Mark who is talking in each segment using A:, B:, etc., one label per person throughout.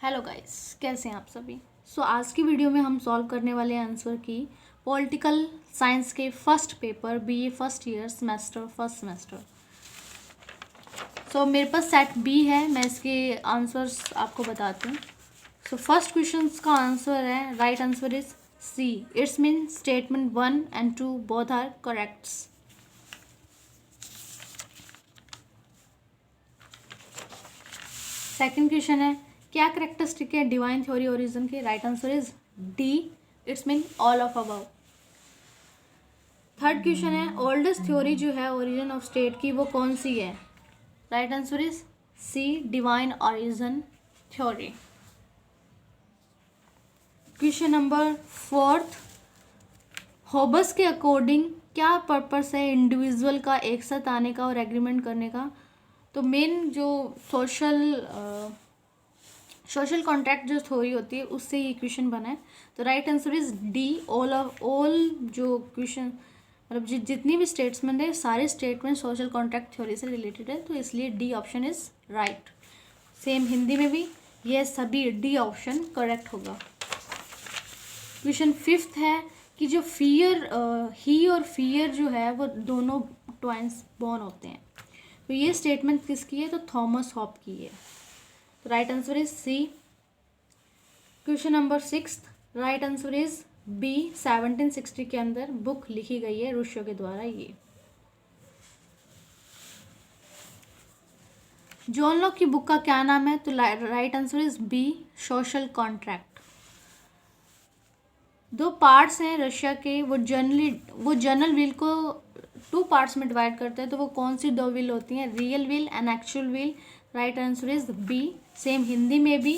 A: Hello guys, कैसे हैं आप सभी। आज की वीडियो में हम सॉल्व करने वाले हैं आंसर की पॉलिटिकल साइंस के first paper BA first year first semester. मेरे पास सेट बी है, मैं इसके आंसर्स आपको बताती हूँ। फर्स्ट क्वेश्चन का आंसर है, right answer is C. It's mean statement 1 and 2 both are correct. Second question है, क्या करेक्टरिस्टिक है डिवाइन थ्योरी ओरिजिन के। Right answer is D, it's mean all of above. Third question है, oldest theory जो है origin of state की वो कौन सी है। Right answer is C, divine origin theory. Question number fourth, Hobbes के अकॉर्डिंग क्या पर्पस है इंडिविजुअल का एक साथ आने का और एग्रीमेंट करने का। तो मेन जो सोशल कॉन्ट्रैक्ट जो थ्योरी होती है उससे ये क्वेश्चन बना है। तो right answer is D, all जो क्वेश्चन मतलब जितनी भी स्टेटमेंट है सारे स्टेटमेंट सोशल कॉन्ट्रैक्ट थ्योरी से रिलेटेड है, तो इसलिए D option is right. Same Hindi में भी ये सभी डी ऑप्शन करेक्ट होगा। क्वेश्चन फिफ्थ है कि जो ही और फियर जो है वो दोनों ट्वाइंस बॉर्न होते हैं। तो ये स्टेटमेंट किसकी है, तो थॉमस हॉब की है। तो right answer is C. Question number sixth, right answer is B. 1760 के अंदर बुक लिखी गई है रूसो के द्वारा। ये जॉन लॉक की बुक का क्या नाम है, तो right answer is B, social contract. दो पार्ट्स हैं रशिया के, वो जनरल विल को 2 पार्ट्स में डिवाइड करते हैं। तो वो कौन सी 2 विल होती हैं, real will and actual will. Right answer is B. Same Hindi में भी,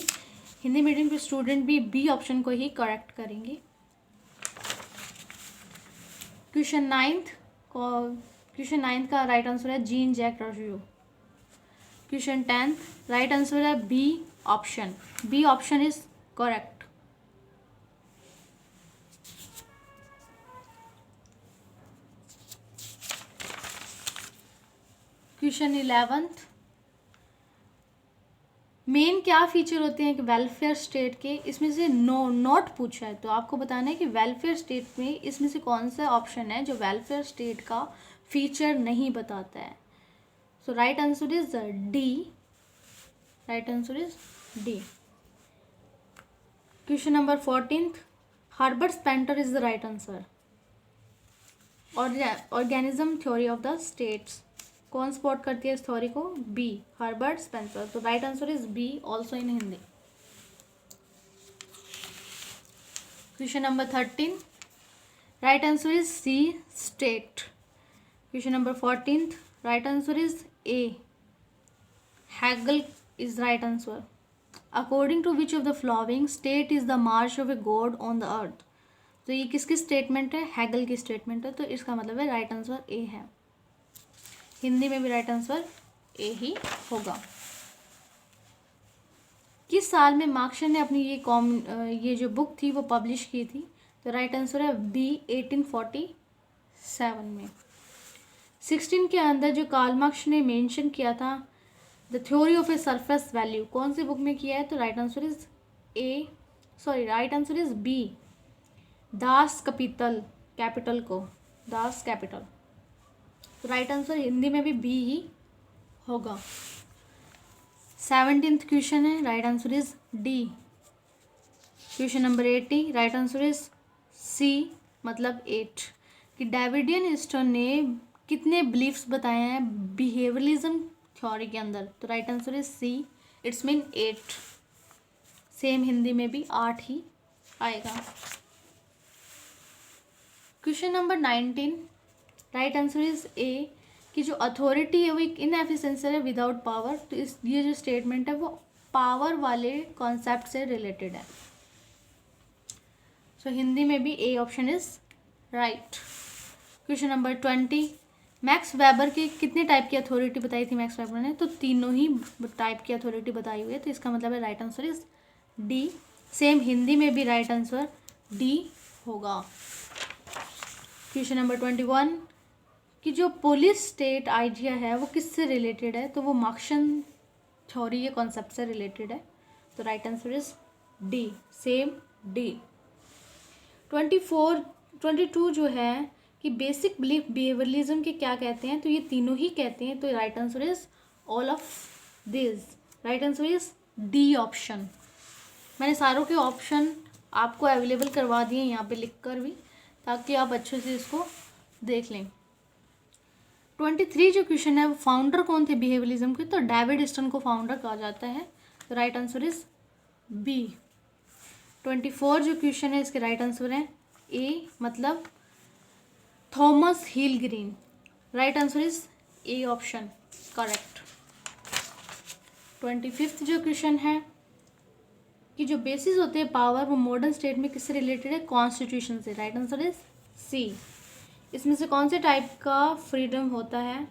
A: हिंदी मीडियम के स्टूडेंट भी बी ऑप्शन को ही करेक्ट करेंगे। क्वेश्चन नाइन्थ का राइट आंसर है Jean Jacques Rousseau. Question 10th, right answer है B option. B option is correct. Question 11th, main क्या फीचर होते हैं कि वेलफेयर स्टेट के, इसमें से नोट पूछा है। तो आपको बताना है कि वेलफेयर स्टेट में इसमें से कौन सा ऑप्शन है जो वेलफेयर स्टेट का फीचर नहीं बताता है। So right answer is D. Right answer is D. Question number 14th, Herbert Spencer is the right answer. Organism theory of the states, कौन सपोर्ट करती है इस थ्योरी को, बी, हर्बर्ट स्पेंसर। तो right answer is B, also in Hindi. Question number 13, right answer is C, state. Question number 14th, right answer is A, Hegel is right answer. According to which of the following state is the March of a god on the earth. तो ये किसकी statement है, Hegel की statement है। तो इसका मतलब है राइट आंसर ए है। हिंदी में भी राइट आंसर ए ही होगा। किस साल में मार्क्स ने अपनी ये जो बुक थी वो पब्लिश की थी। तो राइट आंसर है बी, 1847 में। 16 के अंदर जो कार्ल मार्क्स ने मेंशन किया था the theory of a surface value, कौन सी बुक में किया है। तो right answer is right answer is B, Das Kapital को, दास कैपिटल। तो राइट आंसर हिंदी में भी बी ही होगा। 17th क्वेश्चन है, right answer is D. Question number 80, right answer is C, मतलब 8, कि डेविडियन ईस्टर्न ने कितने बिलीफ्स बताए हैं बिहेवियरलिज्म थ्योरी के अंदर। तो right answer is C, it's mean 8। Same Hindi में भी 8 ही आएगा। Question number 19, right answer is A, कि जो अथॉरिटी है वो एक इनएफिशिएंसी है विदाउट पावर। तो ये जो स्टेटमेंट है वो पावर वाले कॉन्सेप्ट से रिलेटेड है। हिंदी में भी A option is right. Question number 20, max weber के कितने टाइप की अथॉरिटी बताई थी मैक्स वेबर ने। तो तीनों ही टाइप की अथॉरिटी बताई हुई है। तो इसका मतलब है right answer is D. Same Hindi में भी राइट आंसर डी होगा। क्वेश्चन नंबर 21, कि जो पुलिस स्टेट आइडिया है वो किससे रिलेटेड है। तो वो मार्क्सियन थ्योरी के कॉन्सेप्ट से रिलेटेड है। तो right answer is D, same D. 22 जो है कि बेसिक बिलीफ बिहेवियरलिज्म के क्या कहते हैं, तो ये तीनों ही कहते हैं, तो right answer is all of this. Right answer is D option. मैंने सारों के ऑप्शन आपको अवेलेबल करवा दिए यहाँ पे लिख कर भी, ताकि आप अच्छे से इसको देख लें। 23 जो क्वेश्चन है वो फाउंडर कौन थे बिहेवियरलिज्म के, तो डेविड ईस्टन को फाउंडर कहा जाता है, तो राइट आंसर इज बी। 24 जो क्वेश्चन है इसके राइट आंसर है ए, मतलब Thomas hill green. Right answer is A option correct. 25 जो क्वेश्चन है कि जो बेसिस होते हैं पावर वो मॉडर्न स्टेट में किससे रिलेटेड है, कॉन्स्टिट्यूशन से। Right answer is C. इसमें से कौन से टाइप का फ्रीडम होता है,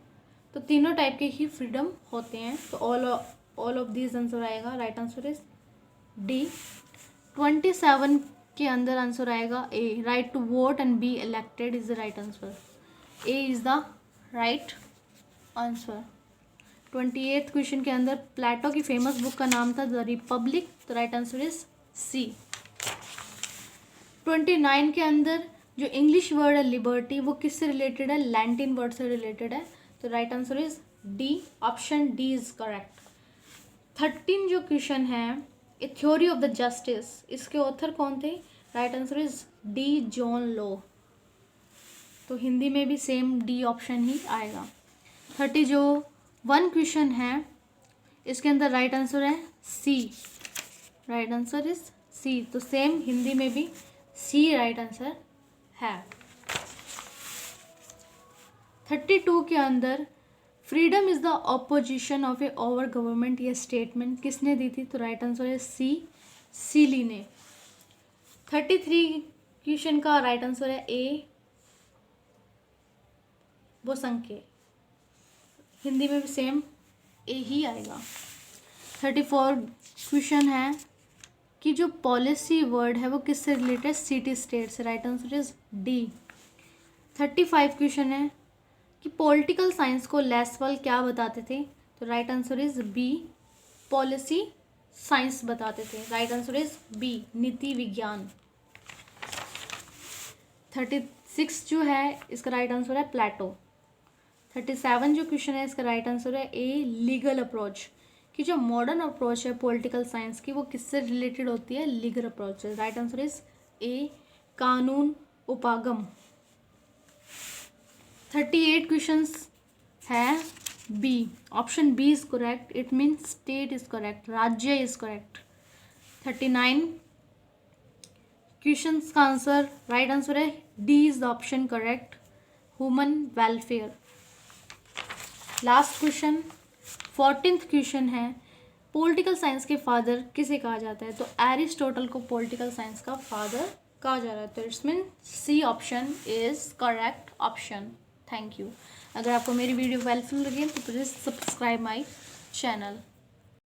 A: तो तीनों टाइप के ही फ्रीडम होते हैं, तो ऑल ऑफ दीज आंसर आएगा। Right answer is D. 27 के अंदर आंसर आएगा A, right to vote and be elected is the right answer. A is the right answer. 28 question के अंदर प्लेटो की फेमस बुक का नाम था द रिपब्लिक, तो राइट आंसर इज सी। 29 के अंदर जो इंग्लिश वर्ड है लिबर्टी वो किससे रिलेटेड है, लैटिन वर्ड से रिलेटेड है, तो right answer is D, option D is correct. 13 जो क्वेश्चन है A theory of the justice, इसके ऑथर कौन थे, right answer is D, John Rawls, तो हिंदी में भी सेम डी ऑप्शन ही आएगा। 30 जो 1 क्वेश्चन है इसके अंदर राइट आंसर है सी, राइट आंसर इज सी, तो सेम हिंदी में भी सी राइट आंसर है। 32 के अंदर freedom is the opposition of A over government, ये स्टेटमेंट किसने दी थी, तो राइट आंसर है सी, सीली ने। 33 क्वेश्चन का राइट आंसर है ए, बोसंके, हिंदी में भी सेम ए ही आएगा। 34 क्वेश्चन है कि जो पॉलिसी वर्ड है वो किससे रिलेटेड है, सिटी स्टेट से, right answer is D. 35 question है कि पॉलिटिकल साइंस को लेसवाल क्या बताते थे, तो right answer is B, policy science बताते थे, राइट आंसर इज बी, नीति विज्ञान। 36 जो है इसका राइट आंसर है प्लेटो। 37 जो क्वेश्चन है इसका राइट आंसर है ए, लीगल अप्रोच, कि जो मॉडर्न अप्रोच है पॉलिटिकल साइंस की वो किससे रिलेटेड होती है, लीगल अप्रोच से, राइट आंसर इज ए, कानून उपागम। 38 क्वेश्चंस है B, option B is correct, it means state is correct, राज्य इज करेक्ट। 39 क्वेश्चंस का आंसर राइट आंसर है D is the option correct, human welfare. Last question 14th question है political science के father किसे कहा जाता है, तो एरिस्टोटल को पॉलिटिकल साइंस का फादर कहा जा रहा है, तो it's mean C option is correct option. Thank you. अगर आपको मेरी वीडियो हेल्पफुल लगे तो प्लीज़ सब्सक्राइब माई चैनल।